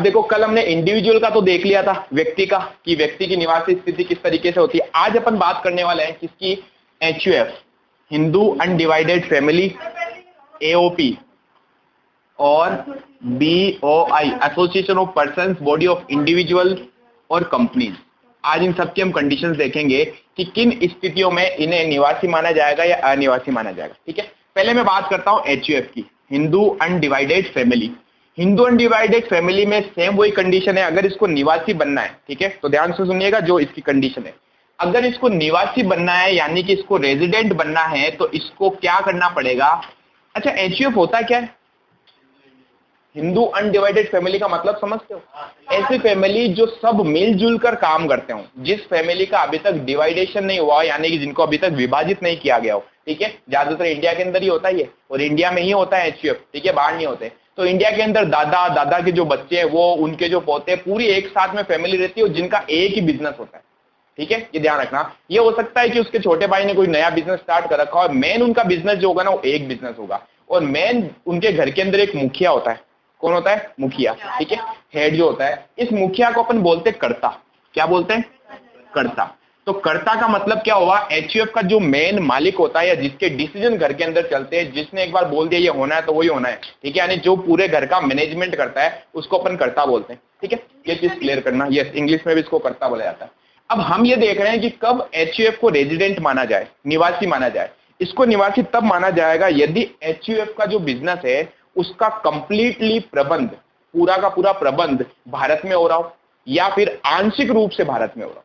देखो कल हमने इंडिविजुअल का तो देख लिया था, व्यक्ति का, कि व्यक्ति की निवासी स्थिति किस तरीके से होती है। आज अपन बात करने वाले हैं किसकी, HUF, Hindu undivided family, AOP और BOI, association of persons, body of individual और कंपनीज। आज इन सबकी हम कंडीशंस देखेंगे कि किन स्थितियों में इन्हें निवासी माना जाएगा या अनिवासी माना जाएगा। ठीक है, पहले मैं बात करता हूं HUF की, Hindu undivided family. Hindu undivided family में सेम वही कंडीशन है, अगर इसको निवासी बनना है, ठीक है, तो ध्यान से सुनिएगा जो इसकी कंडीशन है। अगर इसको निवासी बनना है यानी कि इसको रेजिडेंट बनना है तो इसको क्या करना पड़ेगा। अच्छा, HUF होता क्या है? हिंदू अनडिवाइडेड फैमिली का मतलब समझते हो? ऐसी फैमिली जो सब मिलजुल कर काम करते हो, जिस फैमिली का अभी तक डिवाइडेशन नहीं हुआ, यानी कि जिनको अभी तक विभाजित नहीं किया गया हो। ठीक है, ज्यादातर इंडिया के अंदर ही होता है ये, और इंडिया में ही होता है HUF। ठीक है, बाहर नहीं होते। तो इंडिया के अंदर दादा दादा के जो बच्चे हैं, वो उनके जो पोते, पूरी एक साथ में फैमिली रहती है, जिनका एक ही बिजनेस होता है। ठीक है, ये ध्यान रखना। ये हो सकता है कि उसके छोटे भाई ने कोई नया बिजनेस स्टार्ट कर रखा हो, मेन उनका बिजनेस जो होगा ना वो एक बिजनेस होगा, और मेन उनके घर के अंदर एक मुखिया होता है। कौन होता है? मुखिया। ठीक है, हेड जो होता है। इस मुखिया को अपन बोलते हैं कर्ता। क्या बोलते हैं? कर्ता। तो कर्ता का मतलब क्या हुआ? HUF का जो मेन मालिक होता है या जिसके डिसीजन घर के अंदर चलते हैं, जिसने एक बार बोल दिया ये होना है तो वही होना है। ठीक है, यानी जो पूरे घर का मैनेजमेंट करता है उसको अपन कर्ता बोलते हैं। ठीक है, ये चीज क्लियर करना। यस, इंग्लिश में भी इसको कर्ता बोला जाता है। अब हम ये देख रहे हैं कि कब HUF को रेजिडेंट माना जाए, निवासी माना जाए। इसको निवासी तब माना जाएगा यदि HUF का जो बिजनेस है उसका कंप्लीटली प्रबंध, पूरा का पूरा प्रबंध भारत में हो रहा हो, या फिर आंशिक रूप से भारत में हो रहा हो।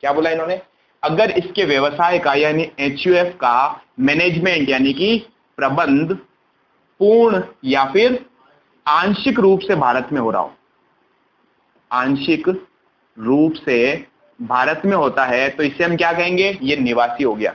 क्या बोला इन्होंने? अगर इसके व्यवसाय का यानी HUF का मैनेजमेंट यानी कि प्रबंध पूर्ण या फिर आंशिक रूप से भारत में हो रहा हो, आंशिक रूप से भारत में होता है, तो इसे हम क्या कहेंगे? ये निवासी हो गया।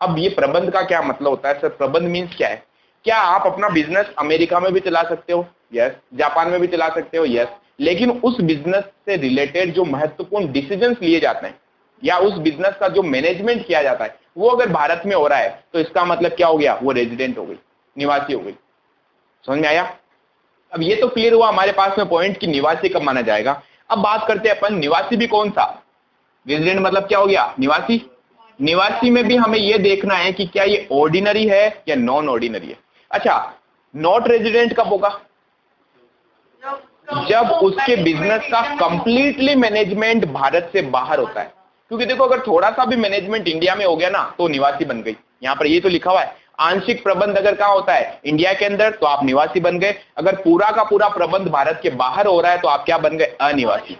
अब ये प्रबंध का क्या मतलब होता है? सर, प्रबंध मीन्स क्या है? क्या आप अपना बिजनेस अमेरिका में भी चला सकते हो? यस। जापान में भी चला सकते हो? यस। लेकिन उस बिजनेस से रिलेटेड जो महत्वपूर्ण डिसीजंस लिए जाते हैं या उस बिजनेस का जो मैनेजमेंट किया जाता है वो अगर भारत में हो रहा है तो इसका मतलब क्या हो गया? वो रेजिडेंट हो गई, निवासी हो गई। समझ में आया? अब ये तो क्लियर हुआ हमारे पास में पॉइंट कि निवासी कब माना जाएगा। अब बात करते हैं अपन निवासी भी कौन सा। रेजिडेंट मतलब क्या हो गया? निवासी। निवासी में भी हमें यह देखना है कि क्या ये ऑर्डिनरी है या नॉन ऑर्डिनरी है। अच्छा, नॉट रेजिडेंट कब होगा? जब उसके बिजनेस का कंप्लीटली मैनेजमेंट भारत से बाहर होता है। क्योंकि देखो, अगर थोड़ा सा भी मैनेजमेंट इंडिया में हो गया ना तो निवासी बन गई। यहां पर ये तो लिखा हुआ है, आंशिक प्रबंध अगर कहां होता है? इंडिया के अंदर, तो आप निवासी बन गए। अगर पूरा का पूरा प्रबंध भारत के बाहर हो रहा है तो आप क्या बन गए? अनिवासी।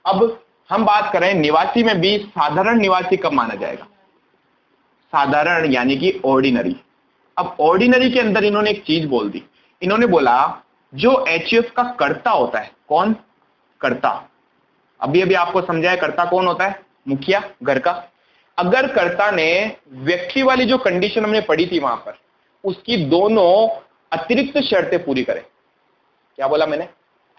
अब हम बात करें निवासी में भी साधारण निवासी कब माना जाएगा? साधारण यानी कि ऑर्डिनरी। अब ऑर्डिनरी के अंदर इन्होंने एक चीज बोल दी। इन्होंने बोला जो HUF का कर्ता होता है। कौन? कर्ता। अभी अभी आपको समझाया कर्ता कौन होता है? मुखिया घर का। अगर कर्ता ने व्यक्ति वाली जो कंडीशन हमने पढ़ी थी वहां पर, उसकी दोनों अतिरिक्त शर्तें पूरी करे। क्या बोला मैंने?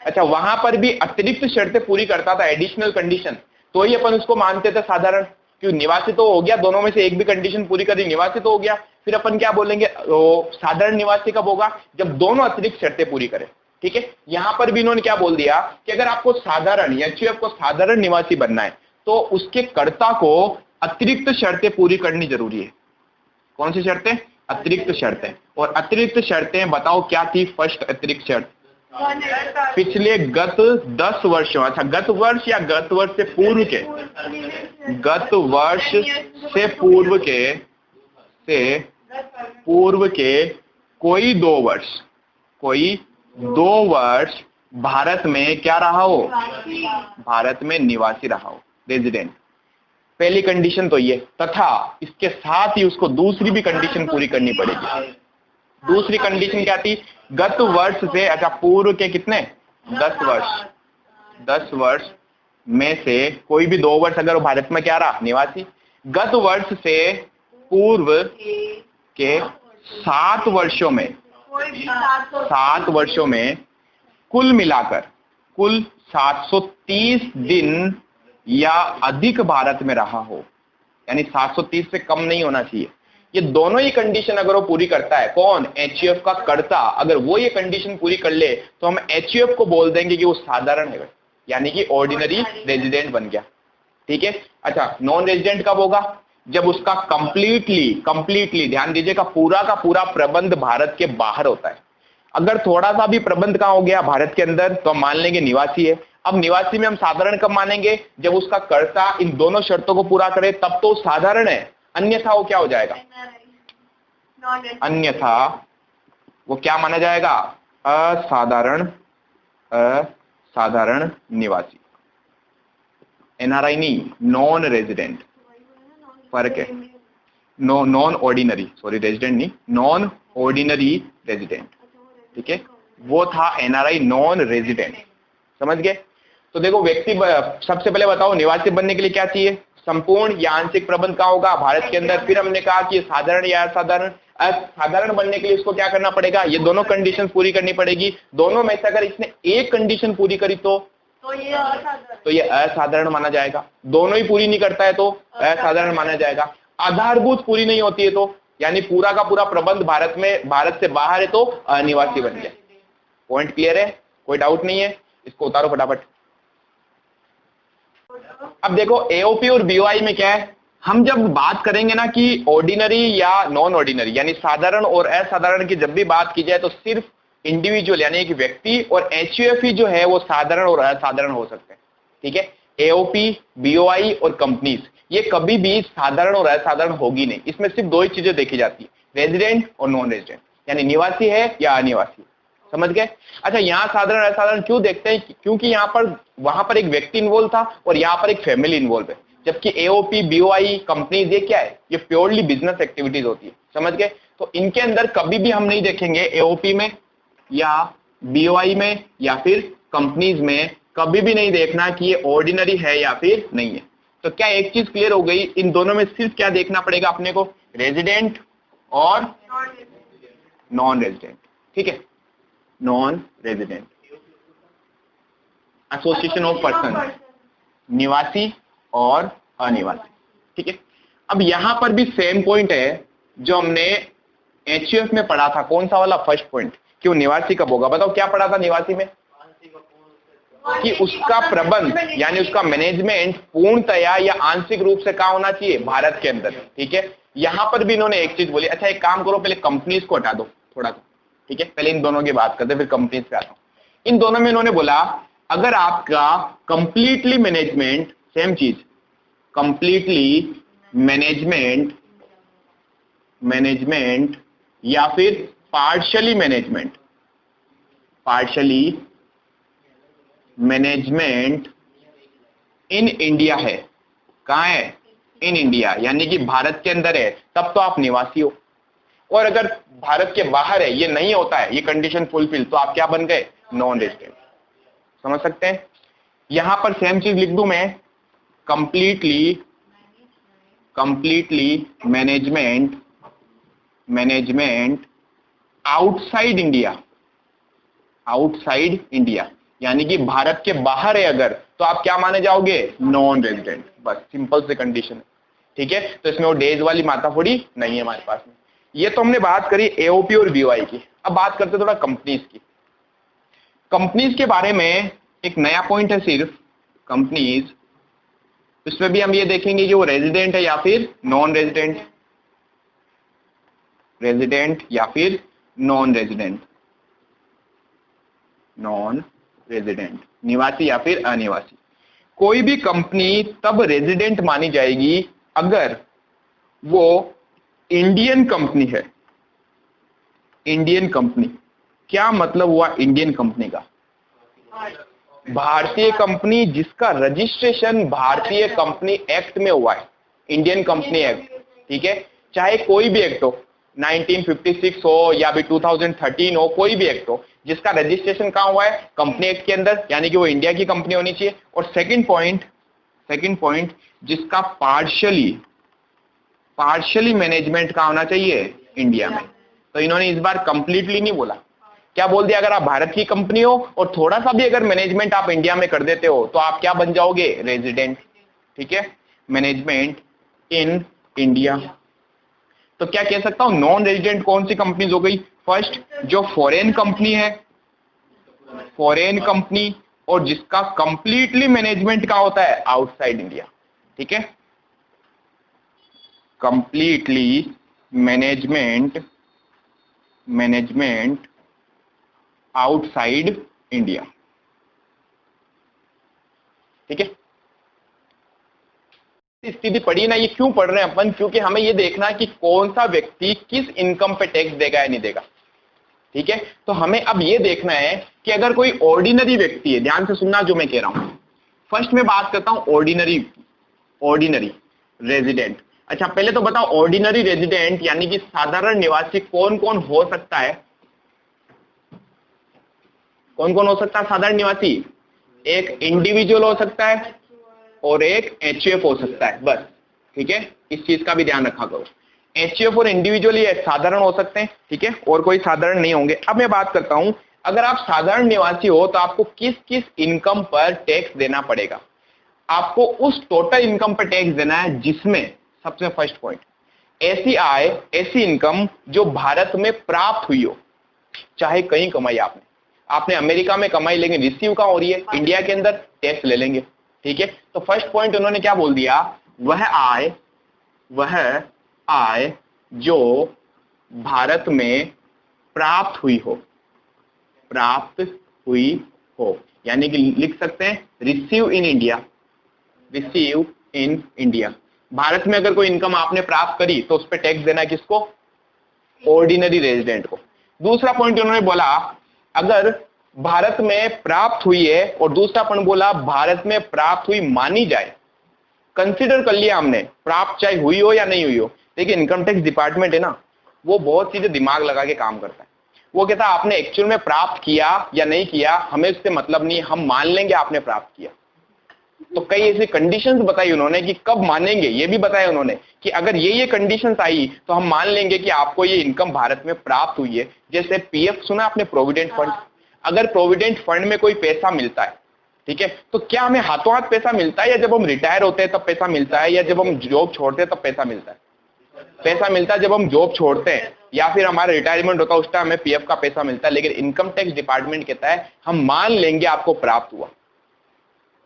अच्छा, वहां पर भी अतिरिक्त शर्तें पूरी करता था, एडिशनल कंडीशन, तो ही अपन उसको मानते थे साधारण। क्यों? निवासी तो हो गया, दोनों में से एक भी कंडीशन पूरी करी, निवासी तो हो गया। फिर अपन क्या बोलेंगे? साधारण निवासी कब होगा? जब दोनों अतिरिक्त शर्तें पूरी करें। ठीक है, यहां पर भी इन्होंने क्या बोल दिया कि अगर आपको साधारण या HUF को साधारण निवासी बनना है तो उसके कर्ता को अतिरिक्त शर्तें पूरी करनी जरूरी है। कौन सी शर्तें? अतिरिक्त शर्तें। और अतिरिक्त शर्तें बताओ क्या थी? फर्स्ट अतिरिक्त शर्त, पिछले गत 10 वर्षों, अच्छा गत वर्ष या गत वर्ष से पूर्व के, गत वर्ष से पूर्व के कोई 2 वर्ष, कोई 2 वर्ष भारत में क्या रहा हो? भारत में निवासी रहा हो, रेजिडेंट। पहली कंडीशन तो ये, तथा इसके साथ ही उसको दूसरी भी कंडीशन पूरी करनी पड़ेगी। दूसरी कंडीशन क्या थी? गत वर्ष से, अच्छा पूर्व के कितने? 10 वर्ष। 10 वर्ष में से कोई भी 2 वर्ष अगर वो भारत में क्या रहा? निवासी। गत वर्ष से पूर्व के 7 वर्षों में, 7 वर्षों में कुल मिलाकर कुल 730 दिन या अधिक भारत में रहा हो, यानी 730 से कम नहीं होना चाहिए। ये दोनों ही कंडीशन अगर वो पूरी करता है, कौन? एचयूएफ का कर्ता, अगर वो ये कंडीशन पूरी कर ले तो हम एचयूएफ को बोल देंगे कि वो साधारण है, यानी कि ऑर्डिनरी रेजिडेंट बन गया। ठीक है। अच्छा, नॉन रेजिडेंट कब होगा? जब उसका कंप्लीटली ध्यान दीजिएगा, पूरा का पूरा प्रबंध भारत के बाहर होता है। अगर थोड़ा सा भी प्रबंध कहां हो गया? भारत के अंदर, तो हम मान लेंगे निवासी है। अब निवासी में हम साधारण कब मानेंगे? जब उसका कर्ता इन दोनों शर्तों को पूरा करे, तब तो साधारण है, अन्यथा वो क्या हो जाएगा? अन्यथा वो क्या माना जाएगा? असाधारण निवासी। एनआरआई नहीं, नॉन रेजिडेंट, फर्क है। नॉन ऑर्डिनरी, सॉरी रेजिडेंट नहीं, नॉन ऑर्डिनरी रेजिडेंट। ठीक है, वो था एनआरआई नॉन रेजिडेंट, समझ गए? तो देखो व्यक्ति, सबसे पहले बताओ निवासी बनने के लिए क्या चाहिए? संपूर्ण या आंशिक प्रबंध कहाँ होगा? भारत के अंदर। फिर हमने कहा कि साधारण या असाधारण। असाधारण बनने के लिए इसको क्या करना पड़ेगा? ये दोनों कंडीशन पूरी करनी पड़ेगी। दोनों में से अगर इसने एक कंडीशन पूरी करी तो ये असाधारण माना जाएगा। दोनों ही पूरी नहीं करता है तो असाधारण माना जाएगा। आधारभूत पूरी नहीं होती है तो, यानी पूरा का पूरा प्रबंध भारत से बाहर है तो अनिवासी बन गया। पॉइंट क्लियर है? कोई डाउट नहीं है? इसको उतारो फटाफट। अब देखो एओपी और बीओआई में क्या है, हम जब बात करेंगे ना कि ऑर्डिनरी या नॉन ऑर्डिनरी, यानी साधारण और असाधारण की जब भी बात की जाए तो सिर्फ इंडिविजुअल यानी एक व्यक्ति और एचयूएफ ही जो है वो साधारण और असाधारण हो सकते हैं। ठीक है, एओपी, बीओआई और कंपनीज ये कभी भी साधारण और असाधारण होगी नहीं। इसमें सिर्फ दो ही चीजें देखी जाती है, रेजिडेंट और नॉन रेजिडेंट, यानी निवासी है या अनिवासी। समझ गए? अच्छा, यहाँ साधारण असाधारण क्यों देखते हैं? क्योंकि यहाँ पर वहां पर एक व्यक्ति इन्वॉल्व था और यहाँ पर एक फैमिली इन्वॉल्व है, जबकि एओपी, बीओआई, कंपनीज ये क्या है? ये प्योरली बिजनेस एक्टिविटीज होती है। समझ गए? तो इनके अंदर कभी भी हम नहीं देखेंगे, एओपी में या बीओआई में या फिर कंपनीज में कभी भी नहीं देखना कि ये ऑर्डिनरी है या फिर नहीं है। तो क्या एक चीज क्लियर हो गई? इन दोनों में सिर्फ क्या देखना पड़ेगा अपने को? रेजिडेंट और नॉन रेजिडेंट। ठीक है, non resident, association of person, निवासी और अनिवासी। ठीक है, अब यहां पर भी सेम पॉइंट है जो हमने एचयूएफ में पढ़ा था। कौन सा वाला? First point. क्यों निवासी कब होगा? बताओ क्या पढ़ा था निवासी में? कि उसका प्रबंध यानी उसका मैनेजमेंट पूर्णतया या आंशिक रूप से कहाँ होना चाहिए? भारत के अंदर। ठीक है, यहां पर भी इन्होंने एक चीज बोली। अच्छा, एक काम करो, पहले कंपनीज को हटा दो थोड़ा सा। ठीक है, पहले इन दोनों की बात करते फिर कंपनीज पे आता हूं। इन दोनों में इन्होंने बोला अगर आपका कंप्लीटली मैनेजमेंट, सेम चीज, कंप्लीटली मैनेजमेंट या फिर पार्शियली मैनेजमेंट इन इंडिया है। कहां है? इन इंडिया, यानी कि भारत के अंदर है, तब तो आप निवासी हो। और अगर भारत के बाहर है, ये नहीं होता है, ये कंडीशन फुलफिल, तो आप क्या बन गए? Non resident. समझ सकते हैं? यहां पर सेम चीज लिख दूं मैं, कंप्लीटली मैनेजमेंट आउटसाइड इंडिया, यानी कि भारत के बाहर है अगर, तो आप क्या माने जाओगे? Non resident. बस सिंपल से कंडीशन है। ठीक है, तो इसमें वो डेज वाली माथाफोड़ी नहीं है हमारे पास में। ये तो हमने बात करी एओपी और बीओआई की। अब बात करते थोड़ा कंपनीज की। कंपनीज के बारे में एक नया पॉइंट है सिर्फ कंपनीज, इसमें भी हम ये देखेंगे कि वो रेजिडेंट है या फिर नॉन रेजिडेंट, रेजिडेंट या फिर नॉन रेजिडेंट, निवासी या फिर अनिवासी। कोई भी कंपनी तब रेजिडेंट मानी जाएगी अगर वो इंडियन कंपनी है। इंडियन कंपनी, क्या मतलब हुआ इंडियन कंपनी का? भारतीय कंपनी जिसका रजिस्ट्रेशन भारतीय कंपनी एक्ट में हुआ है, इंडियन कंपनी एक्ट। ठीक है, चाहे कोई भी एक्ट हो, 1956 हो या भी 2013 हो, कोई भी एक्ट हो जिसका रजिस्ट्रेशन कहां हुआ है? कंपनी एक्ट के अंदर, यानी कि वो इंडिया की कंपनी होनी चाहिए। और सेकंड पॉइंट जिसका पार्शियली मैनेजमेंट कहां होना चाहिए? इंडिया में। तो इन्होंने इस बार कंप्लीटली नहीं बोला, क्या बोल दिया? अगर आप भारत की कंपनी हो और थोड़ा सा भी अगर मैनेजमेंट आप इंडिया में कर देते हो तो आप क्या बन जाओगे? रेजिडेंट। ठीक है, मैनेजमेंट इन इंडिया। तो क्या कह सकता हूं, नॉन रेजिडेंट कौन सी कंपनीज हो गई? फर्स्ट जो फॉरेन कंपनी है, फॉरेन कंपनी, और जिसका कंप्लीटली मैनेजमेंट का होता है आउटसाइड इंडिया। ठीक है, कंप्लीटली मैनेजमेंट आउटसाइड इंडिया। ठीक है, स्थिति पढ़ी ना, ये क्यों पढ़ रहे हैं अपन? क्योंकि हमें ये देखना है कि कौन सा व्यक्ति किस इनकम पे टैक्स देगा या नहीं देगा। ठीक है, तो हमें अब ये देखना है कि अगर कोई ऑर्डिनरी व्यक्ति है, ध्यान से सुनना जो मैं कह रहा हूं। फर्स्ट मैं बात करता हूं ऑर्डिनरी रेजिडेंट। अच्छा, पहले तो बताओ ऑर्डिनरी रेजिडेंट यानी कि साधारण निवासी कौन कौन हो सकता है? कौन कौन हो सकता है साधारण निवासी? एक इंडिविजुअल हो सकता है और एक एचयूएफ हो सकता है, बस। ठीक है, इस चीज का भी ध्यान रखा करो। एचयूएफ और इंडिविजुअल ये साधारण हो सकते हैं, ठीक है, और कोई साधारण नहीं होंगे। अब मैं बात करता हूं, अगर आप साधारण निवासी हो तो आपको किस किस इनकम पर टैक्स देना पड़ेगा? आपको उस टोटल इनकम पर टैक्स देना है जिसमें सबसे फर्स्ट पॉइंट, ऐसी आय, ऐसी इनकम जो भारत में प्राप्त हुई हो। चाहे कहीं कमाई आपने अमेरिका में कमाई, लेकिन रिसीव कहां हो रही है? इंडिया के अंदर, टैक्स ले लेंगे। ठीक है, तो फर्स्ट पॉइंट उन्होंने क्या बोल दिया? वह आय जो भारत में प्राप्त हुई हो, यानी कि लिख सकते हैं रिसीव इन इंडिया। भारत में अगर कोई इनकम आपने प्राप्त करी तो उस पर टैक्स देना है किसको? ऑर्डिनरी रेजिडेंट को। दूसरा पॉइंट उन्होंने बोला अगर भारत में प्राप्त हुई है, और दूसरा पॉइंट बोला भारत में प्राप्त हुई मानी जाए। कंसीडर कर लिया हमने, प्राप्त चाहे हुई हो या नहीं हुई हो। देखिए इनकम टैक्स डिपार्टमेंट है ना, वो बहुत चीजें दिमाग लगा के काम करता है। वो कहता है आपने एक्चुअल में प्राप्त किया या नहीं किया, हमें उससे मतलब नहीं, हम मान लेंगे आपने प्राप्त किया। तो कई ऐसी कंडीशंस बताई उन्होंने कि कब मानेंगे, ये भी बताया उन्होंने कि अगर ये कंडीशंस आई तो हम मान लेंगे कि आपको ये इनकम भारत में प्राप्त हुई है। जैसे पीएफ सुना आपने, प्रोविडेंट फंड। अगर प्रोविडेंट फंड में कोई पैसा मिलता है, ठीक है, तो क्या हमें हाथों हाथ पैसा मिलता है, या जब हम रिटायर होते हैं तब पैसा मिलता है, या जब हम जॉब छोड़ते हैं तब पैसा मिलता है? पैसा मिलता है जब हम जॉब छोड़ते हैं, या फिर हमारा रिटायरमेंट होता है उस टाइम हमें पीएफ का पैसा मिलता है। लेकिन इनकम टैक्स डिपार्टमेंट कहता है हम मान लेंगे आपको प्राप्त हुआ।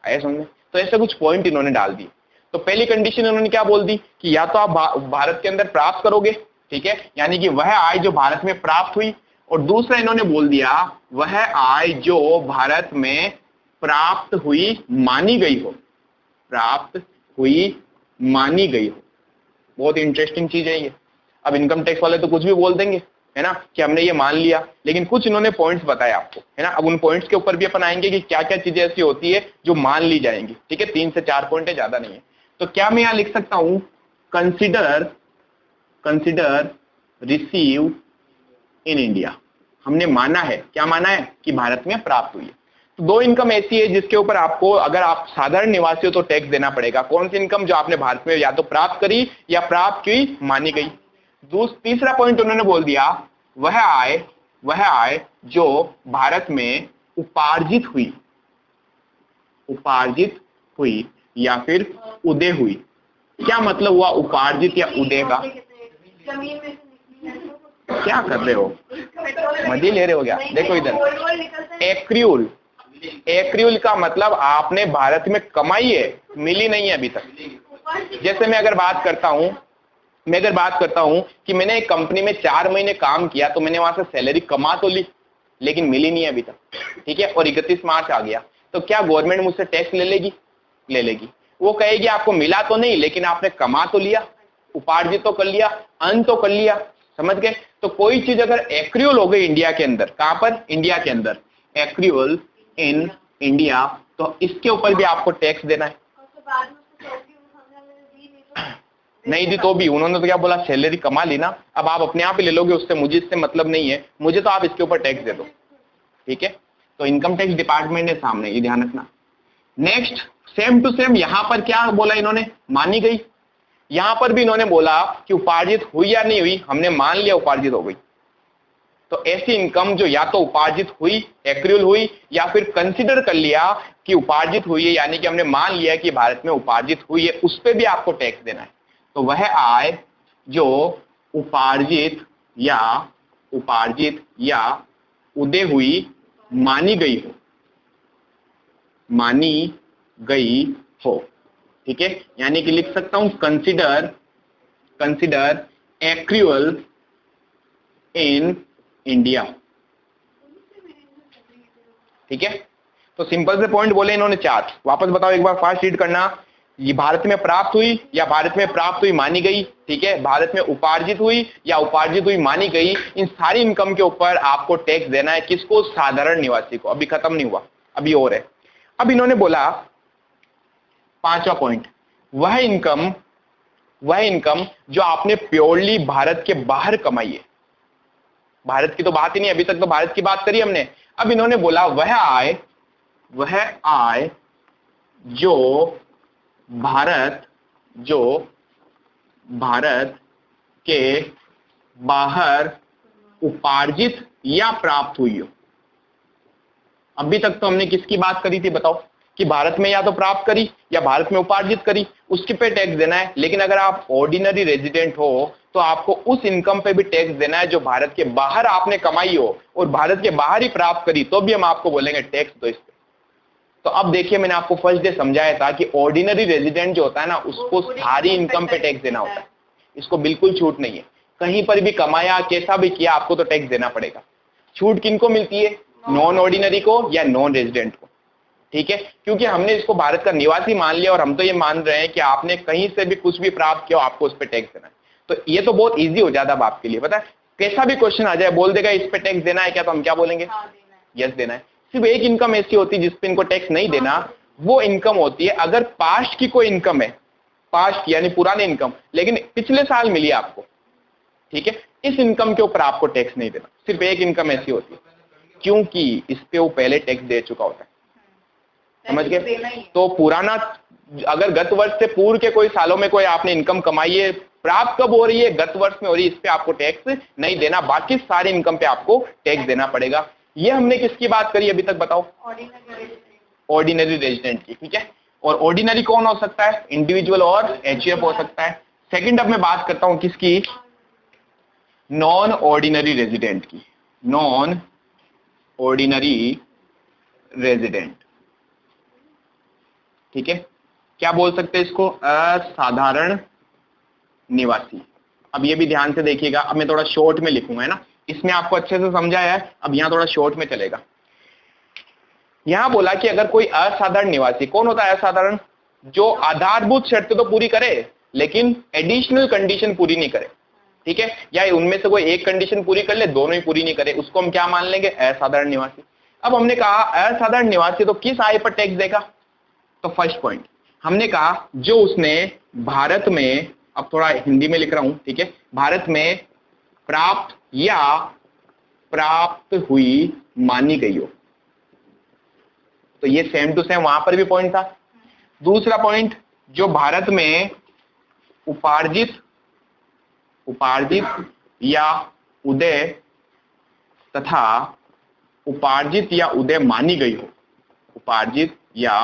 आया समझ में? तो ऐसे कुछ पॉइंट इन्होंने डाल दिए। तो पहली कंडीशन इन्होंने क्या बोल दी कि या तो आप भारत के अंदर प्राप्त करोगे, ठीक है, यानी कि वह आय जो भारत में प्राप्त हुई, और दूसरा इन्होंने बोल दिया वह आय जो भारत में प्राप्त हुई मानी गई हो, प्राप्त हुई मानी गई हो। बहुत इंटरेस्टिंग चीज है ये। अब इनकम टैक्स वाले तो कुछ भी बोल देंगे, है ना, कि हमने ये मान लिया, लेकिन कुछ इन्होंने पॉइंट्स बताए आपको, है ना। अब उन पॉइंट्स के ऊपर भी अपन आएंगे कि क्या क्या चीजें ऐसी होती है जो मान ली जाएंगी। ठीक है, 3 से 4 पॉइंट है, ज्यादा नहीं है। तो क्या मैं यहां लिख सकता हूं कंसिडर रिसीव इन इंडिया। हमने माना है, क्या माना है? कि भारत में प्राप्त हुई है। तो 2 इनकम ऐसी है जिसके ऊपर आपको, अगर आप साधारण निवासी हो तो टैक्स देना पड़ेगा। कौन सी इनकम? जो आपने भारत में या तो प्राप्त करी या प्राप्त की मानी गई। तीसरा पॉइंट उन्होंने बोल दिया वह आय जो भारत में उपार्जित हुई या फिर उदय हुई। क्या मतलब हुआ उपार्जित या उदय का? क्या कर रहे हो, मजे ले रहे हो क्या? देखो इधर, एक्रियूल का मतलब आपने भारत में कमाई है, मिली नहीं है अभी तक। जैसे मैं अगर बात करता हूं कि मैंने एक कंपनी में 4 महीने काम किया, तो मैंने वहां से सैलरी कमा तो ली, लेकिन मिली नहीं है अभी तक, ठीक है, और 31 मार्च आ गया, तो क्या गवर्नमेंट मुझसे टैक्स ले लेगी? वो कहेगी आपको मिला तो नहीं, लेकिन आपने कमा तो लिया, उपार्जित तो कर लिया, अर्न तो कर लिया। समझ गए? तो कोई चीज अगर एक्रियूल हो गई इंडिया के अंदर, कहां पर? इंडिया के अंदर, एक्रियूल इन इंडिया, तो इसके ऊपर भी आपको टैक्स देना है। नहीं दी तो भी उन्होंने तो क्या बोला, सैलरी कमा ली ना, अब आप अपने आप ही ले लोगे उससे, मुझे इससे मतलब नहीं है, मुझे तो आप इसके ऊपर टैक्स दे दो। ठीक है, तो इनकम टैक्स डिपार्टमेंट है सामने, ये ध्यान रखना। नेक्स्ट, सेम टू सेम यहां पर क्या बोला इन्होंने? मानी गई। यहां पर भी इन्होंने बोला कि उपार्जित हुई या नहीं हुई, हमने मान लिया उपार्जित हो गई। तो ऐसी इनकम जो या तो उपार्जित हुई, एक्रियूल हुई, या फिर कंसिडर कर लिया कि उपार्जित हुई है, यानी कि हमने मान लिया कि भारत में उपार्जित हुई है, उस पर भी आपको टैक्स देना है। तो वह आय जो उपार्जित या उदय हुई मानी गई हो। ठीक है, यानी कि लिख सकता हूं कंसिडर एक्रूअल इन इंडिया। ठीक है, तो सिंपल से पॉइंट बोले इन्होंने 4। वापस बताओ एक बार, फास्ट रीड करना। ये भारत में प्राप्त हुई या भारत में प्राप्त हुई मानी गई। ठीक है, भारत में उपार्जित हुई या उपार्जित हुई मानी गई। इन सारी इनकम के ऊपर आपको टैक्स देना है। किसको? साधारण निवासी को। अभी खत्म नहीं हुआ, अभी और है। अब इन्होंने बोला 5वां पॉइंट, वह इनकम जो आपने प्योरली भारत के बाहर कमाई है। भारत की तो बात ही नहीं, अभी तक तो भारत की बात करी हमने। अब इन्होंने बोला वह आय जो भारत के बाहर उपार्जित या प्राप्त हुई हो। अभी तक तो हमने किसकी बात करी थी बताओ, कि भारत में या तो प्राप्त करी या भारत में उपार्जित करी, उसके पे टैक्स देना है। लेकिन अगर आप ऑर्डिनरी रेजिडेंट हो तो आपको उस इनकम पे भी टैक्स देना है जो भारत के बाहर आपने कमाई हो और भारत के बाहर ही प्राप्त करी, तो भी हम आपको बोलेंगे टैक्स दो इस पे। तो अब देखिए, मैंने आपको फर्स्ट डे समझाया था कि ऑर्डिनरी रेजिडेंट जो होता है ना, उसको सारी इनकम पे टैक्स देना होता है। इसको बिल्कुल छूट नहीं है। कहीं पर भी कमाया, कैसा भी किया, आपको तो टैक्स देना पड़ेगा। छूट किनको मिलती है? नॉन ऑर्डिनरी को या नॉन रेजिडेंट को। ठीक है, क्योंकि हमने इसको भारत का निवासी मान लिया और हम तो ये मान रहे हैं कि आपने कहीं से भी कुछ भी प्राप्त किया, आपको उस पर टैक्स देना है। तो ये तो बहुत इजी हो जाता है आपके लिए। पता है, कैसा भी क्वेश्चन आ जाए, बोल देगा इस पे टैक्स देना है क्या, तो हम क्या बोलेंगे? यस देना है। सिर्फ एक इनकम ऐसी होती है जिसपे इनको टैक्स नहीं देना। वो इनकम होती है अगर पास्ट की कोई इनकम है, पास्ट यानी पुरानी इनकम, लेकिन पिछले साल मिली आपको। ठीक है, इस इनकम के ऊपर आपको टैक्स नहीं देना। सिर्फ एक इनकम ऐसी होती है, क्योंकि इस पे वो पहले टैक्स दे चुका होता है। समझ गए? तो पुराना, अगर गत वर्ष से पूर्व के कोई सालों में कोई आपने इनकम कमाई है, प्राप्त कब हो रही है? गत वर्ष में हो रही है, इस पे आपको टैक्स नहीं देना। बाकी सारी इनकम पे आपको टैक्स देना पड़ेगा। ये हमने किसकी बात करी अभी तक बताओ? ऑर्डिनरी रेजिडेंट की। ठीक है, और ऑर्डिनरी कौन हो सकता है? इंडिविजुअल और एचयूएफ हो सकता है। सेकंड, अब मैं बात करता हूं किसकी? नॉन ऑर्डिनरी रेजिडेंट की। Non ordinary resident. ठीक है, क्या बोल सकते हैं इसको? असाधारण निवासी। अब ये भी ध्यान से देखिएगा। अब मैं थोड़ा शॉर्ट में लिखूंगा, है ना, इसमें आपको अच्छे से समझाया है। अब यहां थोड़ा शॉर्ट में चलेगा। यहां बोला कि अगर कोई असाधारण निवासी, कौन होता है असाधारण? जो आधारभूत शर्त तो पूरी करे लेकिन एडिशनल कंडीशन पूरी नहीं करे। ठीक है, या उनमें से कोई एक कंडीशन पूरी कर ले, दोनों ही पूरी नहीं करे, उसको हम क्या मान लेंगे? असाधारण निवासी। अब हमने कहा असाधारण निवासी तो किस आय पर टैक्स देगा? तो फर्स्ट पॉइंट हमने कहा जो उसने भारत में, अब थोड़ा हिंदी में लिख रहा हूं, ठीक है, भारत में प्राप्त या प्राप्त हुई मानी गई हो। तो ये सेम टू सेम वहां पर भी पॉइंट था। दूसरा पॉइंट, जो भारत में उपार्जित या उदय तथा उपार्जित या उदय मानी गई हो। उपार्जित या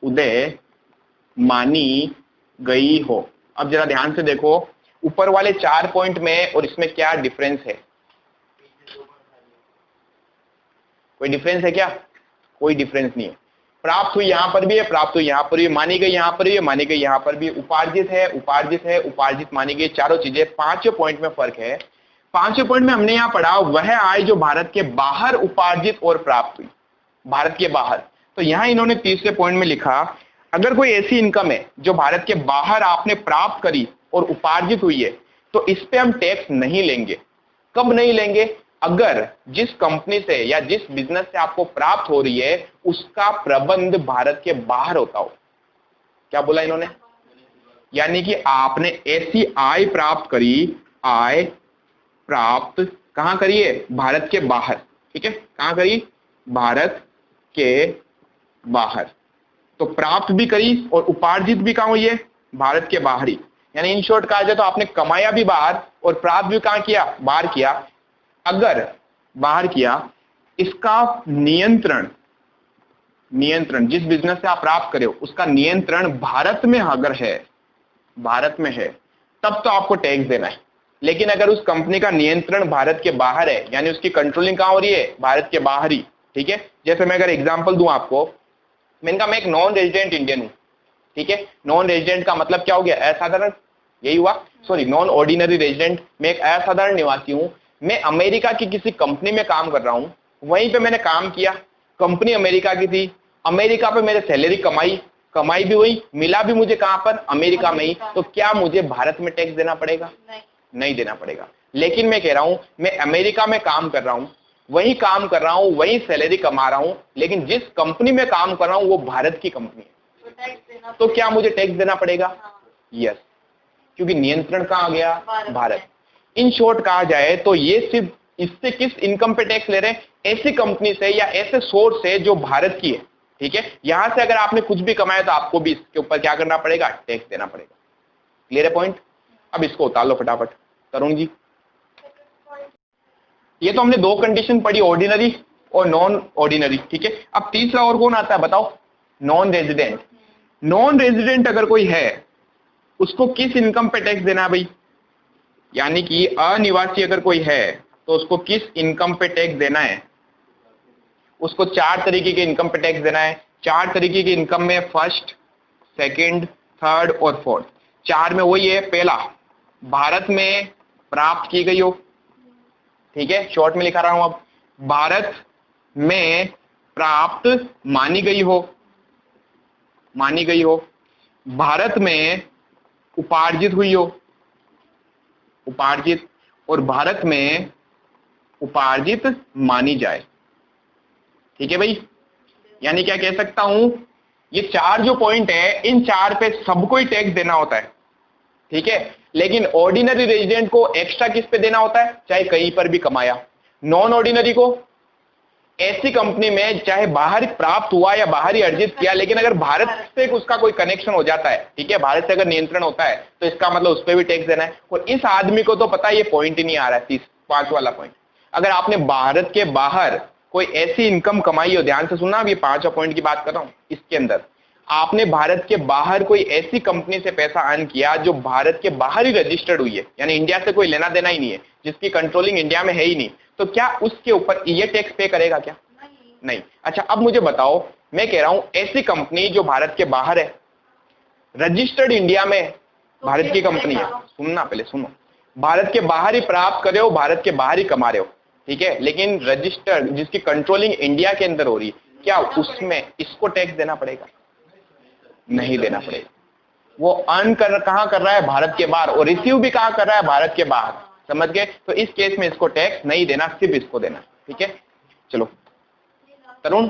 उदय मानी गई हो। अब जरा ध्यान से देखो, ऊपर वाले 4 पॉइंट में और इसमें क्या डिफरेंस है? कोई डिफरेंस है क्या? कोई डिफरेंस नहीं है। प्राप्त हुई यहां पर भी है, प्राप्त हुई यहां पर भी, मानी गई यहां पर भी है, मानी गई यहां पर भी, उपार्जित है, उपार्जित मानी गई, चारों चीजें। 5वें पॉइंट में फर्क है। 5वें पॉइंट में हमने यहां पढ़ा वह आय जो भारत के बाहर उपार्जित और प्राप्त हुई, भारत के बाहर। तो यहां इन्होंने 30वें पॉइंट में लिखा अगर कोई ऐसी इनकम है जो भारत के बाहर आपने प्राप्त करी और उपार्जित हुई है, तो इस पे हम टैक्स नहीं लेंगे। कब नहीं लेंगे? अगर जिस कंपनी से या जिस बिजनेस से आपको प्राप्त हो रही है उसका प्रबंध भारत के बाहर होता हो। क्या बोला इन्होंने? यानी कि आपने ऐसी आय प्राप्त करी, आय प्राप्त कहां करिए? भारत के बाहर। ठीक है, कहां करी? भारत के बाहर। तो प्राप्त भी करी और उपार्जित भी कहां हुई है? भारत के बाहर ही। यानी इन शॉर्ट कहा जाए तो आपने कमाया भी बाहर और प्राप्त भी कहां किया? बाहर किया। अगर बाहर किया, इसका नियंत्रण जिस बिजनेस से आप प्राप्त करे हो उसका नियंत्रण भारत में अगर है, भारत में है, तब तो आपको टैक्स देना है। लेकिन अगर उस कंपनी का नियंत्रण भारत के बाहर है, यानी उसकी कंट्रोलिंग कहां हो रही है, भारत के बाहर ही, ठीक है। जैसे मैं अगर एग्जांपल दूं आपको, मैंने कहा मैं एक नॉन रेजिडेंट इंडियन हूं, ठीक है। नॉन रेजिडेंट का मतलब क्या हो गया, असाधारण, यही हुआ, सॉरी नॉन ऑर्डिनरी रेजिडेंट, मैं एक असाधारण निवासी हूं। मैं अमेरिका की किसी कंपनी में काम कर रहा हूं, वहीं पे मैंने काम किया, कंपनी अमेरिका की थी, अमेरिका पे मेरे सैलरी कमाई भी हुई, मिला भी मुझे कहां पर, अमेरिका में ही, तो क्या मुझे भारत में टैक्स देना पड़ेगा? नहीं देना पड़ेगा। लेकिन मैं कह रहा हूं मैं अमेरिका में काम कर रहा हूं, वही काम कर रहा हूं, वही सैलरी कमा रहा हूं, लेकिन जिस कंपनी में काम कर रहा हूं वो भारत की कंपनी है, तो क्या मुझे टैक्स देना पड़ेगा? यस, क्योंकि नियंत्रण कहां आ गया, भारत। इन शॉर्ट कहा जाए तो ये सिर्फ इससे किस इनकम पे टैक्स ले रहे हैं, ऐसी कंपनी से या ऐसे सोर्स से जो भारत की है, ठीक है। यहां से अगर आपने कुछ भी कमाया तो आपको भी इसके ऊपर क्या करना पड़ेगा, टैक्स देना पड़ेगा। क्लियर है पॉइंट? अब इसको उतार लो फटाफट तरुण जी। ये तो हमने दो कंडीशन पढ़ी, ऑर्डिनरी और नॉन ऑर्डिनरी, ठीक है। अब तीसरा और कौन आता है बताओ, नॉन रेजिडेंट। नॉन रेजिडेंट अगर कोई है उसको किस इनकम पे टैक्स देना है भाई, यानी कि अनिवासी अगर कोई है तो उसको किस इनकम पे टैक्स देना है? उसको 4 तरीके के इनकम पे टैक्स देना है। 4 तरीके की इनकम में फर्स्ट, सेकंड, थर्ड और फोर्थ। 4 में वही है, पहला भारत में प्राप्त की गई हो, ठीक है, शॉर्ट में लिखा रहा हूं, अब भारत में प्राप्त मानी गई हो, भारत में उपार्जित हुई हो, उपार्जित, और भारत में उपार्जित मानी जाए, ठीक है भाई। यानी क्या कह सकता हूं, ये 4 जो पॉइंट है, इन 4 पे सबको ही टैक्स देना होता है, ठीक है। लेकिन ऑर्डिनरी रेजिडेंट को एक्स्ट्रा किस पे देना होता है, चाहे कहीं पर भी कमाया। नॉन ऑर्डिनरी को ऐसी कंपनी में चाहे बाहर प्राप्त हुआ या बाहर ही अर्जित किया, लेकिन अगर भारत से उसका कोई कनेक्शन हो जाता है, ठीक है, भारत से अगर नियंत्रण होता है तो इसका मतलब उस पर भी टैक्स देना है। और इस आदमी को तो पता है ये पॉइंट ही नहीं आ रहा है, 5 वाला पॉइंट। अगर आपने भारत के बाहर कोई ऐसी इनकम कमाई हो, ध्यान से सुनना, अब ये 5वां पॉइंट की बात कर रहा हूं, इसके अंदर आपने भारत के बाहर कोई ऐसी कंपनी से पैसा अर्न किया जो भारत के बाहर ही रजिस्टर्ड हुई है, यानी इंडिया से कोई लेना देना ही नहीं है, जिसकी कंट्रोलिंग इंडिया में है ही नहीं, तो क्या उसके ऊपर ये टैक्स पे करेगा क्या? नहीं। अच्छा, अब मुझे बताओ, मैं कह रहा हूं ऐसी कंपनी जो भारत के बाहर है, रजिस्टर्ड इंडिया में, भारत की कंपनी है, सुनना पहले सुनो, भारत के बाहर ही प्राप्त कर रहे हो, भारत के बाहर ही कमा रहे हो, ठीक है, लेकिन रजिस्टर्ड जिसकी कंट्रोलिंग इंडिया के अंदर हो रही है, क्या उसमें इसको टैक्स देना पड़ेगा? नहीं देना पड़ेगा। वो अर्न कहां कर रहा है, भारत के बाहर, और रिसीव भी कहां कर रहा है, भारत के बाहर, समझ गए? तो इस केस में इसको टैक्स नहीं देना, सिर्फ इसको देना, ठीक है। चलो तरुण,